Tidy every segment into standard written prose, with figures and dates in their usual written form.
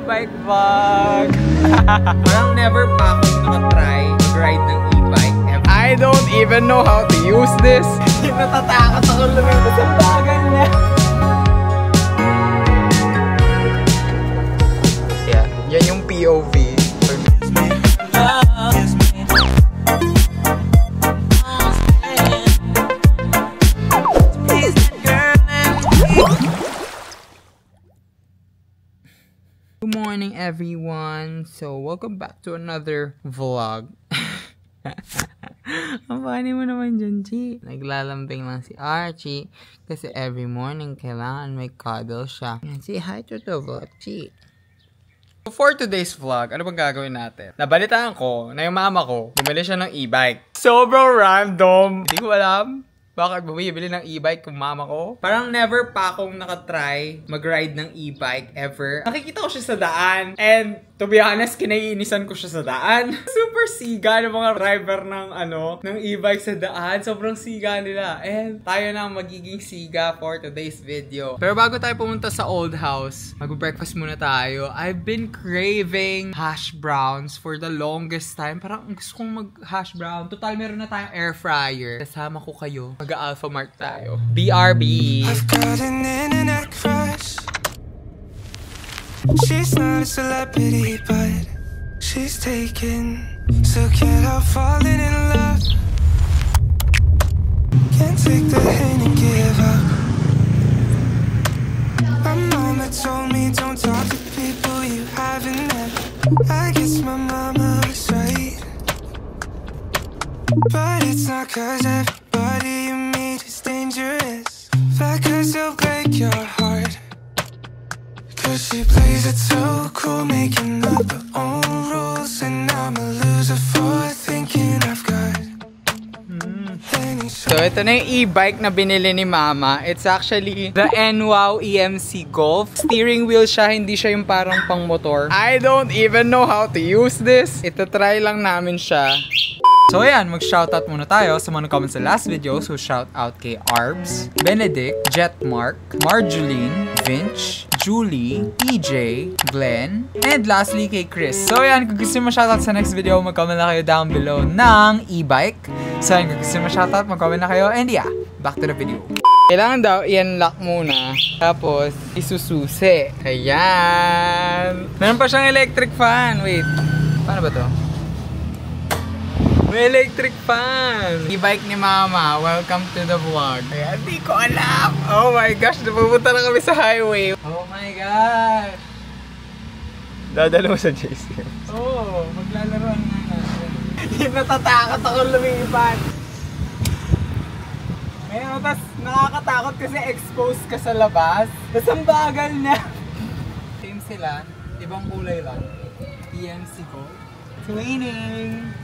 e-bike vlog! Parang never pa akong nakatry mag-ride ng e-bike. I don't even know how to use this. Natatakot ako lumabas ang bagal niya. Yeah, yan yung POV. Good morning everyone! So, welcome back to another vlog. Ang funny mo naman dyan, Chi. Naglalambing lang si Archie kasi every morning kailangan may cuddle siya. Say hi to the vlog, Chi. For today's vlog, ano bang gagawin natin? Nabalitaan ko na yung mama ko, bumili siya ng e-bike. Sobrang random! Hindi ko alam bakit bumibili ng e-bike kung mama ko. Parang never pa akong nakatry mag-ride ng e-bike ever. Nakikita ko siya sa daan. And to be honest, kinaiinisan ko siya sa daan. Super siga ng mga driver ng e-bike sa daan. Sobrang siga nila. And tayo na ang magiging siga for today's video. Pero bago tayo pumunta sa old house, mag-breakfast muna tayo. I've been craving hash browns for the longest time. Parang gusto kong mag-hash brown. Total, meron na tayong air fryer. Kasama ko kayo. Mag-Alpha Mart tayo. BRB. I've got an internet crush. She's not a celebrity, but she's taken. So can't help falling in love. Can't take the hint and give up. My mama told me don't talk to people you haven't met. I guess my mama was right, but it's not 'cause everybody you meet is dangerous, but 'cause they'll break your heart. 'Cause she plays it so cool, making up her own rules, and I'm a loser for thinking I've got any. So ito na yung e-bike na binili ni mama. It's actually the NWOW EMC Golf. Steering wheel siya, hindi siya yung parang pang motor. I don't even know how to use this. Ito-try lang namin siya. So ayan, mag-shoutout muna tayo sa mga comments sa last video. So shoutout kay Arbs, Benedict, Jetmark, Marjoline, Vinch, Julie, EJ, Glenn, and lastly kay Chris. So ayan, kung gusto mo shoutout sa next video, mag-comment na kayo down below ng e-bike. So ayan, kung gusto mo shoutout, mag-comment na kayo. And yeah, back to the video. Kailangan daw i-unlock muna, tapos isususi. Ayan. Meron pa siyang electric fan. Wait, paano ba to? May electric fan! E-bike ni mama, welcome to the vlog. Kaya hindi ko alam! Oh my gosh, napupunta na kami sa highway. Oh my gosh! Dadalo mo sa JC. Oo, maglalaroan nga natin. Hindi natatakot ako lumipan. Ngayon, tas nakakatakot kasi exposed ka sa labas. Tas ang bagal niya. Same sila, ibang kulay lang. EMC ko. Twinning!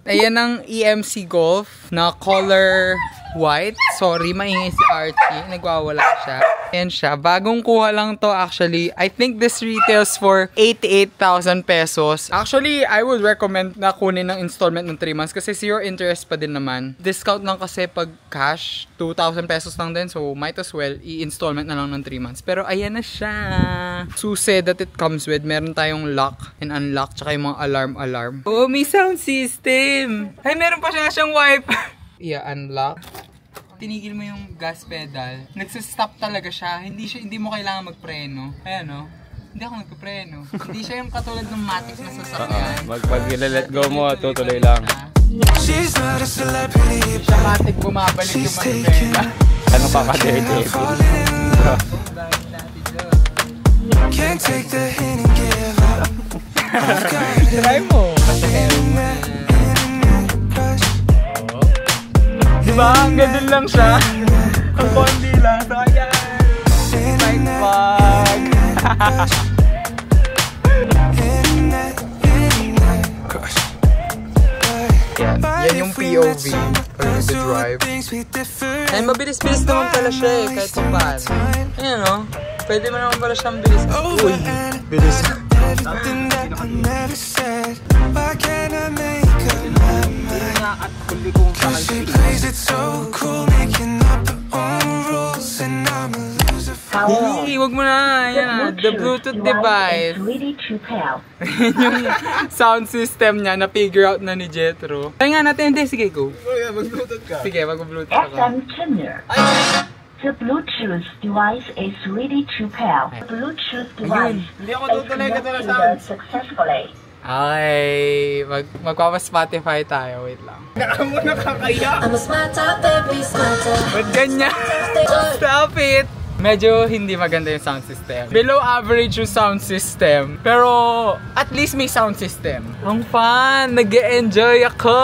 Ayan ang EMC Golf na color white. Sorry, maingay si Archie. Nagwawala siya. Ayan siya. Bagong kuha lang to actually. I think this retails for 88,000 pesos. Actually, I would recommend na kunin ng installment ng 3 months kasi zero interest pa din naman. Discount lang kasi pag cash, 2,000 pesos lang din. So, might as well i-installment na lang ng 3 months. Pero ayan na siya. Susi that it comes with. Meron tayong lock and unlock tsaka yung mga alarm. Oh, may sound system! Ay, meron pa siyang wiper. Yeah, unlock. Tinigil mo yung gas pedal. Nagsistop talaga siya. Hindi mo kailangan magpreno. Ayan o. Hindi ako nagpreno. Hindi siya yung katulad ng Matic na sasakyan. Pag let go mo, tutuloy lang. Siya Matic bumabalik yung magprena. Ano pa ka-dirty? Can't take the hint and give up. Try mo. Diba? Ang ganun lang siya. Ang kondi lang. So, ayan. Bike vlog. Yan yung POV for the drive. And mabilis-bilis naman pala siya eh. Kahit pa paano. Ayan o. Pwede mo naman pala siyang bilis. Uy! Bilis. Cause she plays it so cool, making up her own rules, and I'm a loser. was a fool. Hey, wag mo na. Yan na. The Bluetooth device. Ready to pair. Yung sound system niya na figure out na ni Jethro. Kaya nga natin. Hindi, sige, go. Mag-bluetooth ka. Sige, mag-bluetooth ako. FM tuner. The Bluetooth device is ready to pair. The Bluetooth device Hindi ako is tutuloy ka na connected successfully. Okay, magpapa-Spotify tayo. Wait lang. Naka mo nakakaya. I'm a smarter, baby, smarter. Ba't ganyan? Stop it! Medyo hindi maganda yung sound system. Below average yung sound system. Pero at least may sound system. Ang fun! Nag-e-enjoy ako!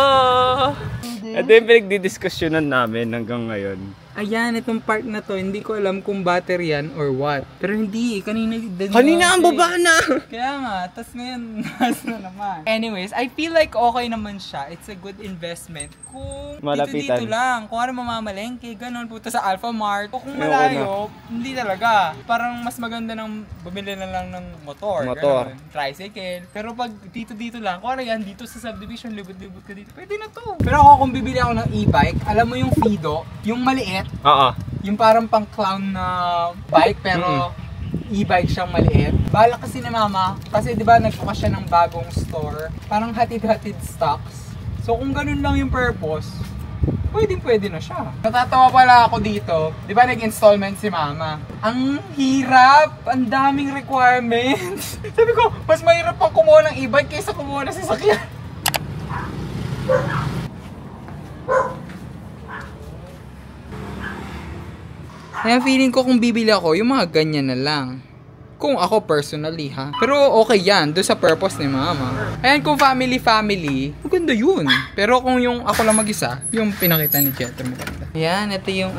Ito yung pinagdidiskusyonan namin hanggang ngayon. Ayan, itong part na to, hindi ko alam kung battery yan or what. Pero hindi, kanina... Kanina ang baba na! Kaya nga, tas ngayon, nas na naman. Anyways, I feel like okay naman siya. It's a good investment. Kung Malapitan. dito lang, kung ano mamamalengke, ganun, puta sa Alpha Mart. O kung malayo, hindi talaga. Parang mas maganda ng bumili na lang ng motor. Motor. Ganun, tricycle. Pero pag dito lang, kung ano yan, dito sa subdivision, libot-libot ka dito, pwede na to. Pero ako, kung bibili ako ng e-bike, alam mo yung Fido, yung maliit, Oo. yung parang pang clown na bike pero e-bike siyang maliit. Balak kasi ni mama, kasi di ba nagbukas siya ng bagong store, parang hatid-hatid stocks. So kung ganun lang yung purpose, pwede na siya. Natatawa pala ako dito, di ba nag-installment si mama. Ang hirap, ang daming requirements. Sabi ko, mas mahirap pang kumuha ng e-bike kaysa kumuha ng sasakyan. Kaya feeling ko kung bibili ako, yung mga ganyan na lang. Kung ako personally ha. Pero okay yan, doon sa purpose ni mama. Ayan, kung family, maganda yun. Pero kung yung ako lang mag-isa, yung pinakita ni Jethro maganda. Ayan, ito yung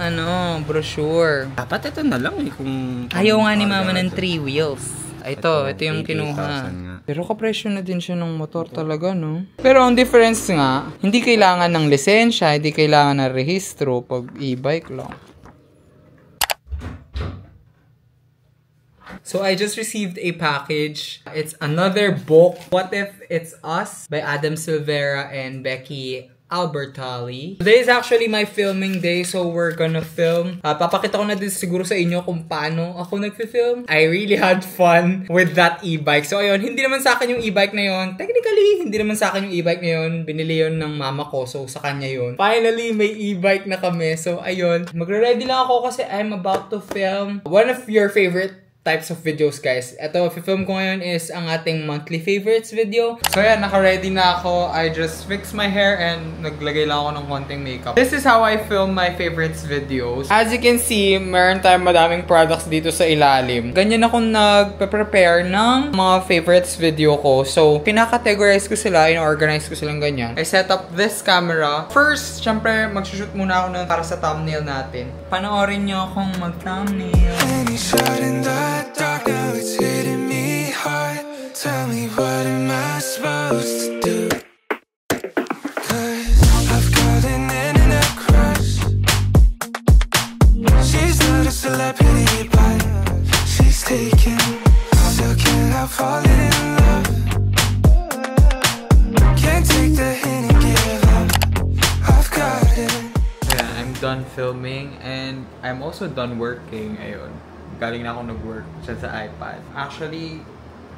brochure. Dapat ito na lang eh kung... Ayaw nga ni mama ng 3 wheels. Ito yung kinuha. Pero kapresyo na din siya ng motor talaga, no? Pero ang difference nga, hindi kailangan ng lisensya, hindi kailangan ng rehistro pag e-bike lang. So I just received a package. It's another book, What If It's Us by Adam Silvera and Becky Albertalli. Today is actually my filming day, so we're gonna film. Papakita ko na din siguro sa inyo kung paano ako nagfi-film. I really had fun with that e-bike. So ayun, hindi naman sa akin yung e-bike na yon. Technically, hindi naman sa akin yung e-bike na yon. Binili yon ng mama ko, so sa kanya yon. Finally, may e-bike na kami. So ayun, magre-ready lang ako kasi I'm about to film one of your favorite types of videos, guys. Ito, film ko ngayon is ang ating monthly favorites video. So yan, naka-ready na ako. I just fixed my hair and naglagay lang ako ng konting makeup. This is how I film my favorites videos. As you can see, meron tayong madaming products dito sa ilalim. Ganyan ako nagpe-prepare ng mga favorites video ko. So, pinaka-categorize ko sila, in-organize ko silang ganyan. I set up this camera. First, syempre, mag-shoot muna ako para sa thumbnail natin. Panoorin nyo akong mag-thumbnail. And you shot in the dark, now it's hitting me hard. Tell me, what am I supposed to do? 'Cause I've got an internet crush. She's not a celebrity, but she's taken. Still can't help falling in love. Can't take the hint and give up. I've got it. Yeah, I'm done filming and I'm also done working. Ayun. Galing na ako nag-work siya sa iPad. Actually,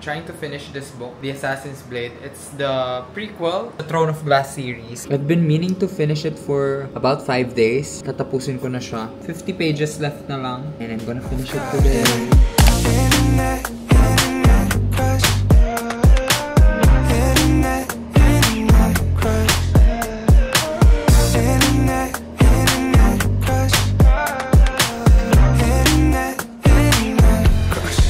trying to finish this book, The Assassin's Blade. It's the prequel, the Throne of Glass series. I've been meaning to finish it for about 5 days. Tatapusin ko na siya. 50 pages left na lang. And I'm gonna finish it today. Internet crush. Internet crush. Internet crush. Internet crush.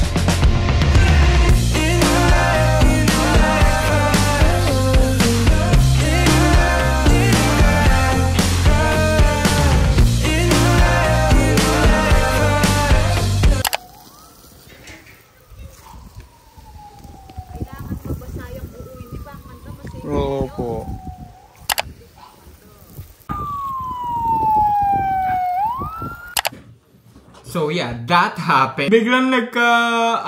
yeah, that happened. Biglang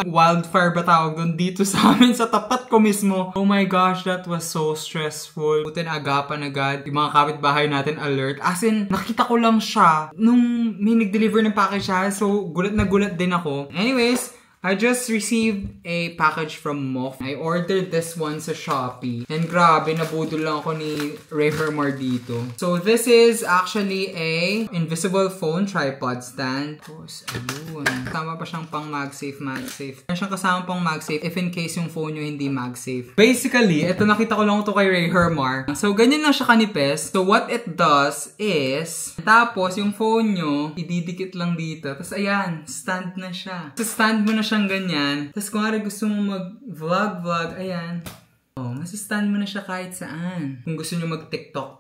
wildfire ba tawag doon dito sa amin sa tapat ko mismo. Oh my gosh, that was so stressful. Buti na agapan agad. Yung mga kapitbahay natin alert. As in, nakita ko lang siya nung may nag-deliver ng package siya. So, gulat na gulat din ako. Anyways, I just received a package from Moff. I ordered this one sa Shopee. And grabe, nabudol lang ako ni Ray Hermar dito. So this is actually a invisible phone tripod stand. Tapos, ayun. Tama pa siyang pang MagSafe. Meron siyang kasama pang MagSafe if in case yung phone nyo hindi MagSafe. Basically, ito nakita ko lang ito kay Ray Hermar. So ganyan lang siya kanipes. So what it does is, tapos yung phone nyo, ididikit lang dito. Tapos ayan, stand na siya. So stand mo na siyang ganyan. Tapos kung gusto mo mag-vlog, ayan. Oh, masistand mo na siya kahit saan. Kung gusto nyo mag-TikTok,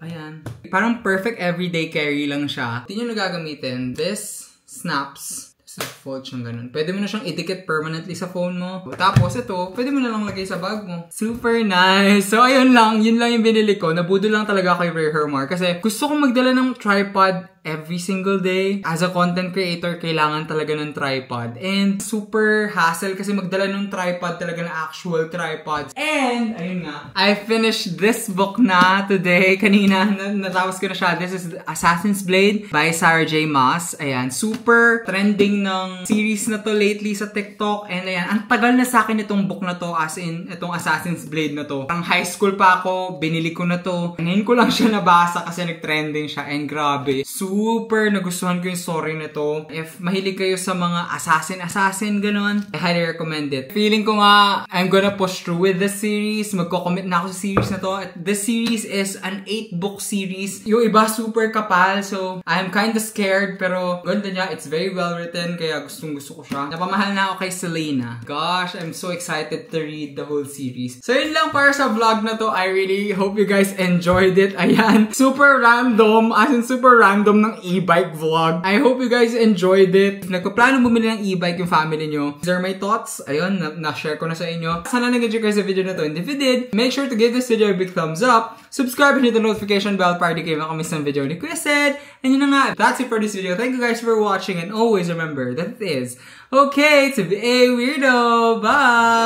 ayan. Parang perfect everyday carry lang siya. Hindi nyo nagagamitin. This snaps. Fold siyang ganun. Pwede mo na siyang idikit permanently sa phone mo. Tapos ito, pwede mo na lang lagay sa bag mo. Super nice! So ayun lang, yun lang yung binili ko. Nabudol lang talaga kay Ray Hermar kasi gusto kong magdala ng tripod every single day. As a content creator, kailangan talaga ng tripod. And super hassle kasi magdala ng tripod talaga ng actual tripod. And, ayun nga, I finished this book na today. Kanina, natapos ko na siya. This is Assassin's Blade by Sarah J. Maas. Ayan, super trending ng series na to lately sa TikTok. And ayan, ang tagal na sa akin itong book na to, as in, itong Assassin's Blade na to. Ang high school pa ako, binili ko na to. Ngayon ko lang siya nabasa kasi nag-trending siya. And grabe, super nagustuhan ko yung story nito. If mahilig kayo sa mga assassin ganon, I highly recommend it. Feeling ko nga, I'm gonna push through with this series. Magko-commit na ako sa series na to. This series is an 8-book series. Yung iba super kapal, so I'm kinda scared, pero ganda niya. It's very well written, kaya gustong gusto ko siya. Napamahal na ako kay Selena. Gosh, I'm so excited to read the whole series. So yun lang para sa vlog na to. I really hope you guys enjoyed it. Ayan, super random, as in super random ng e-bike vlog. I hope you guys enjoyed it. If nagpaplano bumili ng e-bike yung family nyo, these are my thoughts. Ayun, na-share ko na sa inyo. Sana nag-enjoy kayo sa video na to. And if you did, make sure to give this video a big thumbs up. Subscribe and hit the notification bell para di kayo makamiss ng video ni Kuya Sed. And yun na nga, that's it for this video. Thank you guys for watching and always remember that it is okay to be a weirdo. Bye!